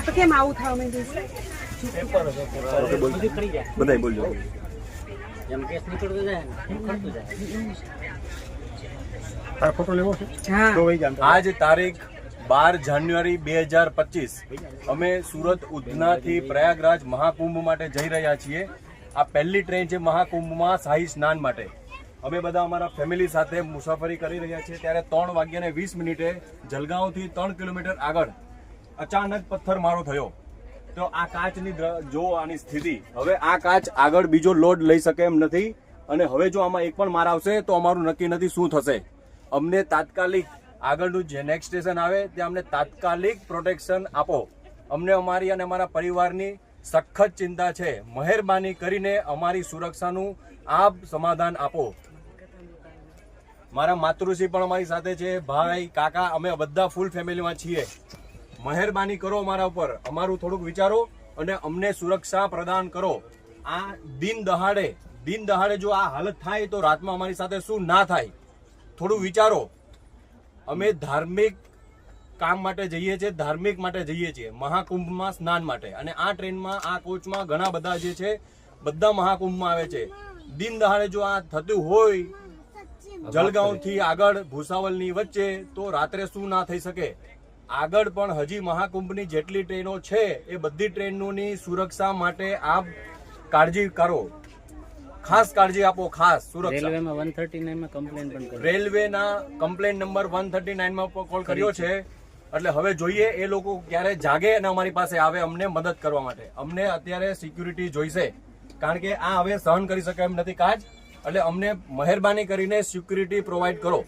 તો કેમ આવું થવા માંડ્યું બધાય બોલજો. ફોટો લેવો છે? હા તો વહી જાણ. આજ તારીખ 12 જાન્યુઆરી 2025 અમે સુરત ઉધનાથી પ્રયાગરાજ મહાકુંભ માટે જઈ રહ્યા છીએ. આ પહેલી ટ્રેન છે મહાકુંભમાં શાહી સ્નાન માટે. અમે બધા અમારા ફેમિલી સાથે મુસાફરી કરી રહ્યા છીએ ત્યારે 3:20 જલગાંવથી 3 કિલોમીટર આગળ અચાનક પથ્થરમારો થયો. તો આ કાચની જો આની સ્થિતિ, હવે આ કાચ આગળ બીજો લોડ લઈ શકે એમ નથી અને હવે જો આમાં એક પણ માર આવશે તો અમારું નક્કી નથી શું થશે. અમને તાત્કાલિક આગળનું જે નેક્સ્ટ સ્ટેશન આવે ત્યાં અમને તાત્કાલિક પ્રોટેક્શન આપો. અમને અમારી અને અમારા પરિવારની સખત ચિંતા છે. મહેરબાની કરીને અમારી સુરક્ષાનું આપ સમાધાન આપો. મારા માતૃશ્રી પણ અમારી સાથે છે, ભાઈ કાકા, અમે બધા ફૂલ ફેમિલીમાં છીએ. મહેરબાની કરો અમારા ઉપર, અમારું થોડુંક વિચારો અને અમને સુરક્ષા પ્રદાન કરો. આ દિન દહાડે જો આ હાલત થાય તો રાતમાં અમારી સાથે શું ના થાય, થોડું વિચારો. અમે ધાર્મિક કામ માટે જઈએ છીએ, ધાર્મિક માટે જઈએ છીએ, મહાકુંભમાં સ્નાન માટે. અને આ ટ્રેનમાં, આ કોચમાં ઘણા બધા જે છે બધા મહાકુંભમાં આવે છે. દિન દહાડે જો આ થતું હોય જલગાંવથી આગળ ભૂસાવલની વચ્ચે તો રાત્રે શું ના થઈ શકે. આગળ પણ હજી મહાકુંભની જેટલી ટ્રેનો છે એ બધી ટ્રેનોની સુરક્ષા માટે આપ કાળજી કરો, ખાસ કાળજી આપો, ખાસ સુરક્ષા. રેલવેમાં 139 માં કમ્પ્લેન પણ કરી. રેલવેના કમ્પ્લેન નંબર 139 માં કોલ કર્યો છે. એટલે હવે જોઈએ એ લોકો ક્યારે જાગે અને અમારી પાસે આવે અમને મદદ કરવા માટે. અમને અત્યારે સિક્યુરિટી જોઈશે કારણ કે આ હવે સહન કરી શકાય એમ નથી કાજ. એટલે અમને મહેરબાની કરીને સિક્યુરિટી પ્રોવાઈડ કરો.